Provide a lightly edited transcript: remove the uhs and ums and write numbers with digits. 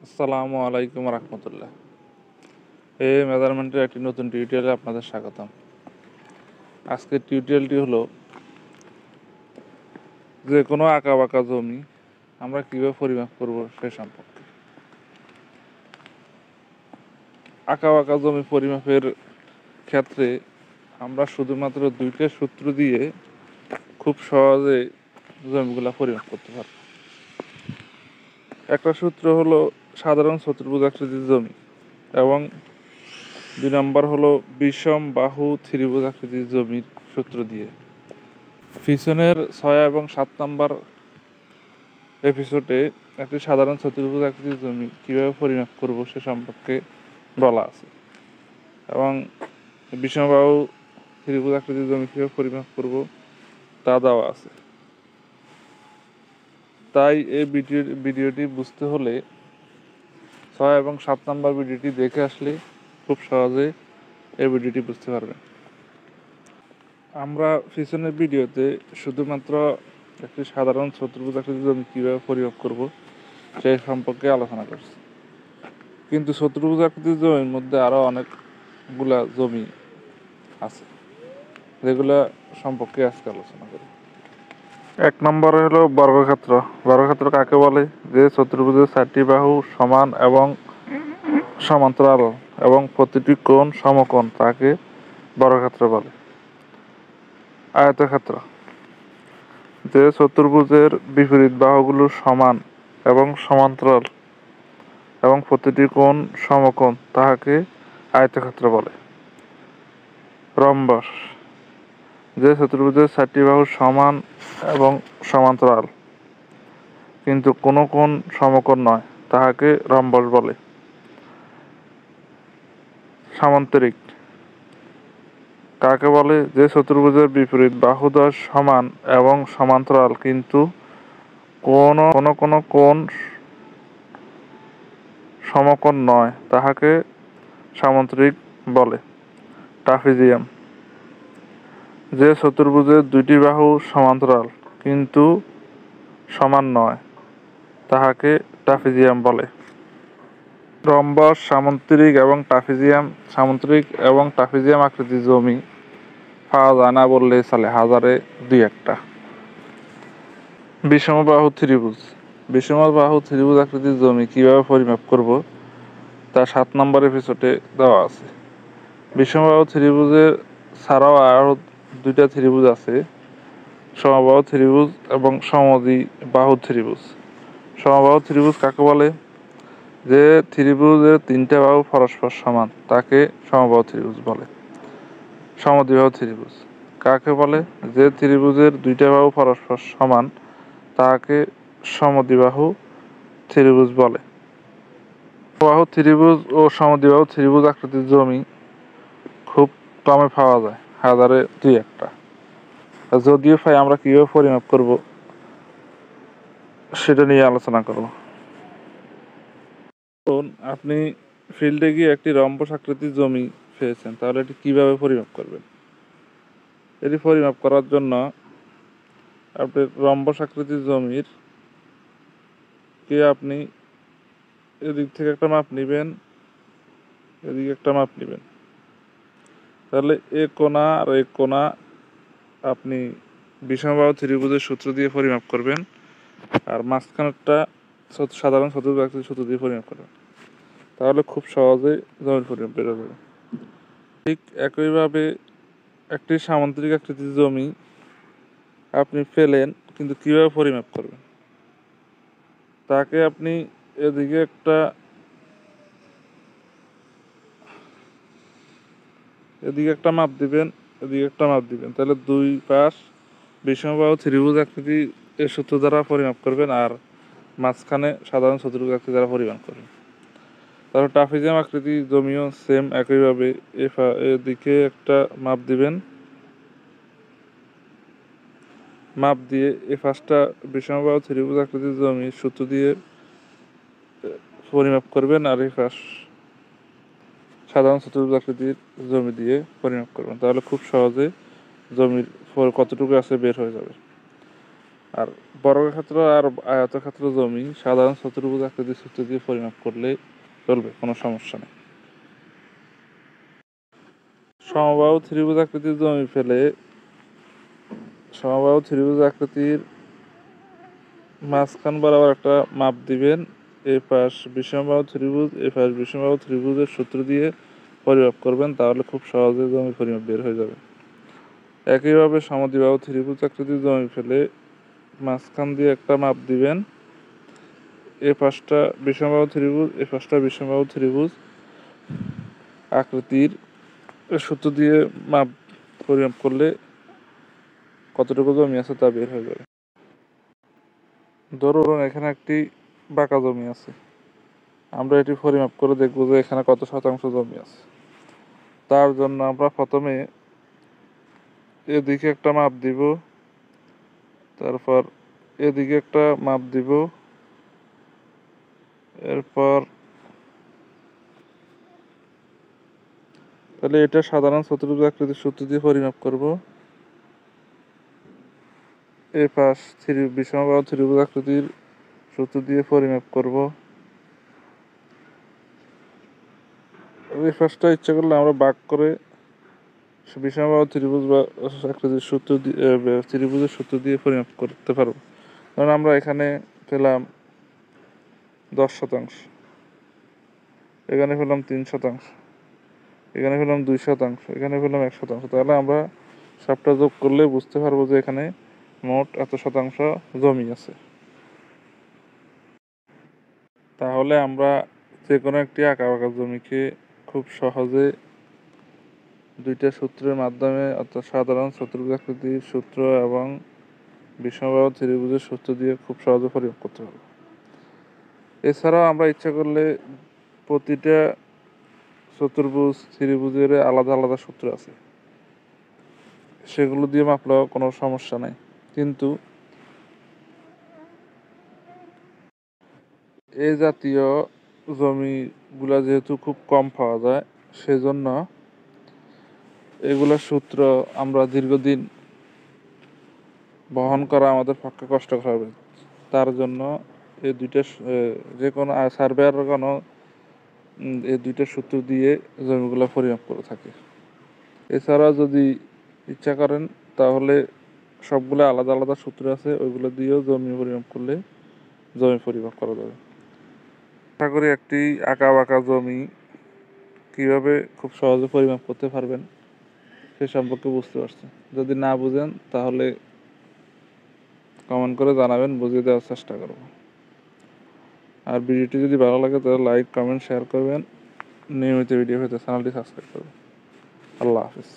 আসসালামু আলাইকুম রহমতুল্লাহ। এই মেজারমেন্টের একটি নতুন টিউটোরিয়ালে আপনাদের স্বাগতম। আজকের টিউটোরিয়ালটি হলো যে কোনো আঁকা বাঁকা জমি আমরা কীভাবে পরিমাপ করব সে সম্পর্কে। আঁকা বাঁকা জমি পরিমাপের ক্ষেত্রে আমরা শুধুমাত্র দুইটা সূত্র দিয়ে খুব সহজে জমিগুলো পরিমাপ করতে পারব। একটা সূত্র হলো সাধারণ চতুর্ভুজ আকৃতির জমি এবং 2 নম্বর হলো বিষম বাহু ত্রিভুজ আকৃতির জমির সূত্র দিয়ে। পিছনের 6 এবং 7 নম্বর এপিসোডে একটি সাধারণ চতুর্ভুজ আকৃতির জমি কীভাবে পরিমাপ করব সে সম্পর্কে বলা আছে এবং বিষমবাহু ত্রিভুজ আকৃতির জমি কীভাবে পরিমাপ করব তা দেওয়া আছে। তাই এই ভিডিওটি বুঝতে হলে 6 এবং 7 নম্বর ভিডিওটি দেখে আসলে খুব সহজে এই ভিডিওটি বুঝতে পারবেন। আমরা পিছনের ভিডিওতে শুধুমাত্র একটি সাধারণ চতুর্ভুজ আকৃতির জমি কীভাবে পরিমাপ করব সেই সম্পর্কে আলোচনা করছি, কিন্তু চতুর্ভুজ আকৃতির জমির মধ্যে আরও অনেকগুলা জমি আছে যেগুলা সম্পর্কে আজকে আলোচনা করি। 1 নম্বরে হলো বর্গক্ষেত্র। বর্গক্ষেত্র কাকে বলে? যে চতুর্ভুজের 4টি বাহু সমান এবং সমান্তরাল এবং প্রতিটি কোণ সমকোণ তাকে বর্গক্ষেত্র বলে। আয়তক্ষেত্র, যে চতুর্ভুজের বিপরীত বাহুগুলো সমান এবং সমান্তরাল এবং প্রতিটি কোণ সমকোণ তাহাকে আয়তক্ষেত্র বলে। রম্বস, যে চতুর্ভুজের 4টি বাহু সমান এবং সমান্তরাল কিন্তু কোনো কোণ সমকোণ নয় তাহাকে রম্বস বলে। সামান্তরিক কাকে বলে? যে চতুর্ভুজের বিপরীত বাহুদ্বয় সমান এবং সমান্তরাল কিন্তু কোনো কোনো কোণ সমকোণ নয় তাহাকে সামান্তরিক বলে। ট্রাপিজিয়াম, যে চতুর্ভুজের 2টি বাহু সমান্তরাল কিন্তু সমান নয় তাহাকে ট্রাপিজিয়াম বলে। রম্বস, সামান্তরিক এবং ট্রাপিজিয়াম আকৃতির জমি পাওয়া যায় না বললেই চলে, হাজারে 2-1টা। বিষমবাহু ত্রিভুজ। বিষমবাহু ত্রিভুজ আকৃতির জমি কিভাবে পরিমাপ করব তা 7 নম্বর এপিসোডে দেওয়া আছে। বিষমবাহু ত্রিভুজের ছাড়াও আরও 2টা ত্রিভুজ আছে, সমবাহু ত্রিভুজ এবং সমদ্বিবাহু ত্রিভুজ। সমবাহু ত্রিভুজ কাকে বলে? যে ত্রিভুজের 3টা বাহু পরস্পর সমান তাকে সমবাহু ত্রিভুজ বলে। সমদ্বিবাহু ত্রিভুজ কাকে বলে? যে ত্রিভুজের 2টা বাহু পরস্পর সমান তাকে সমদ্বিবাহু ত্রিভুজ বলে। বাহু ত্রিভুজ ও সমদ্বিবাহু ত্রিভুজ আকৃতির জমি খুব কমে পাওয়া যায়, হাজারে 2-1টা। যদিও পাই আমরা কীভাবে পরিমাপ করব সেটা নিয়ে আলোচনা করব। আপনি ফিল্ডে গিয়ে একটি রম্বস আকৃতির জমি পেয়েছেন, তাহলে এটি কীভাবে পরিমাপ করবেন? এটি পরিমাপ করার জন্য আপনি রম্বস আকৃতির জমির আপনি এদিক থেকে একটা মাপ নেবেন, এদিকে একটা মাপ নেবেন, তাহলে এ কোণা আর এ কোণা আপনি বিষমবাহু ত্রিভুজের সূত্র দিয়ে পরিমাপ করবেন আর মাঝখানেরটা সাধারণ চতুর্ভুজ আকৃতির সূত্র দিয়ে পরিমাপ করবেন, তাহলে খুব সহজে জমির পরিমাপ বের হয়ে যাবে। ঠিক একইভাবে একটি সামান্তরিক আকৃতির জমি আপনি পেলেন, কিন্তু কীভাবে পরিমাপ করবেন? তাকে আপনি এদিকে একটা মাপ দিবেন, এদিকে একটা মাপ দিবেন, তাহলে 2 পাশ বিষমবাহু ত্রিভুজ আকৃতি এর সূত্র দ্বারা পরিমাপ করবেন আর মাঝখানে সাধারণ চতুর্ভুজ আকৃতি দ্বারা পরিমাপ করবেন। তারপর ট্রাপিজিয়াম আকৃতি জমিও সেম একইভাবে এদিকে একটা মাপ দিবেন, মাপ দিয়ে এই পাশটা বিষমবাহু ত্রিভুজ আকৃতির জমির সূত্র দিয়ে পরিমাপ করবেন আর এই পাশ সাধারণ চতুর্ভুজ আকৃতির জমি দিয়ে পরিমাপ করবেন, তাহলে খুব সহজে জমির কতটুকু আছে বের হয়ে যাবে। আর বর্গক্ষেত্র আর আয়তক্ষেত্র জমি সাধারণ চতুর্ভুজ আকৃতির সূত্র দিয়ে পরিমাপ করলে চলবে, কোনো সমস্যা নেই। সমবাহু ত্রিভুজ আকৃতির জমি ফেলে সমবাহু ত্রিভুজ আকৃতির মাঝখান বরাবর একটা মাপ দিবেন। এই পাশ বিষমবাহু ত্রিভুজ, এই পাশ বিষমবাহু ত্রিভুজের সূত্র দিয়ে পরিমাপ করবেন, তাহলে খুব সহজে জমির পরিমাপ বের হয়ে যাবে। একইভাবে সমদ্বিবাহু ত্রিভুজ আকৃতির জমি ফেলে মাঝখান দিয়ে একটা মাপ দিবেন। এ পাশটা বিষমবাহু ত্রিভুজ, এ পাশটা বিষমবাহু ত্রিভুজ আকৃতির সূত্র দিয়ে মাপ পরিমাপ করলে কতটুকু জমি আছে তা বের হয়ে যাবে। ধরুন এখানে একটি বাঁকা জমি আছে, আমরা এটি পরিমাপ করে দেখব যে এখানে কত শতাংশ জমি আছে। তার জন্য আমরা প্রথমে এদিকে একটা মাপ দিব, তারপর এদিকে একটা মাপ দিব, এরপর তাহলে এটা সাধারণ চতুর্ভুজ আকৃতির সূত্র দিয়ে পরিমাপ করব। এই পাশ বিষমবাহু ত্রিভুজ আকৃতির সূত্র দিয়ে পরিমাপ করব। এই পাশটা ইচ্ছা করলে আমরা ভাগ করে বিষমবাহু ত্রিভুজ বা আকৃতির সূত্র দিয়ে ত্রিভুজের সূত্র দিয়ে পরিমাপ করতে পারবো। কারণ আমরা এখানে পেলাম 10%, এখানে পেলাম 3%, এখানে পেলাম 2%, এখানে পেলাম 1%। তাহলে আমরা সবটা যোগ করলে বুঝতে পারবো যে এখানে মোট এত শতাংশ জমি আছে। তাহলে আমরা যে কোনো একটি আঁকা বাঁকা জমিকে খুব সহজে দুইটা সূত্রের মাধ্যমে, অর্থাৎ সাধারণ চতুর্ভুজ আকৃতির সূত্র এবং বিষমবাহু ত্রিভুজের সূত্র দিয়ে খুব সহজে পরিমাপ করতে পারবো। এছাড়াও আমরা ইচ্ছা করলে প্রতিটা চতুর্ভুজ ত্রিভুজের আলাদা আলাদা সূত্র আছে, সেগুলো দিয়ে মাপলেও কোনো সমস্যা নেই। কিন্তু এই জাতীয় জমিগুলা যেহেতু খুব কম পাওয়া যায়, সেজন্য এগুলোর সূত্র আমরা দীর্ঘদিন বহন করা আমাদের পক্ষে কষ্টকর হবে। তার জন্য এই দুইটা যে কোনো সার্ভেয়ারগণ এই দুইটা সূত্র দিয়ে জমিগুলো পরিমাপ করে থাকে। এছাড়া যদি ইচ্ছা করেন তাহলে সবগুলো আলাদা আলাদা সূত্র আছে, ওইগুলো দিয়েও জমি পরিমাপ করলে জমি পরিমাপ করা যাবে। আশা করি একটি আঁকা বাঁকা জমি কীভাবে খুব সহজে পরিমাপ করতে পারবেন সে সম্পর্কে বুঝতে পারছেন। যদি না বুঝেন তাহলে কমেন্ট করে জানাবেন, বুঝিয়ে দেওয়ার চেষ্টা করব। আর ভিডিওটি যদি ভালো লাগে তাহলে লাইক, কমেন্ট, শেয়ার করবেন। নিয়মিত ভিডিও পেতে চ্যানেলটি সাবস্ক্রাইব করবেন। আল্লাহ হাফিজ।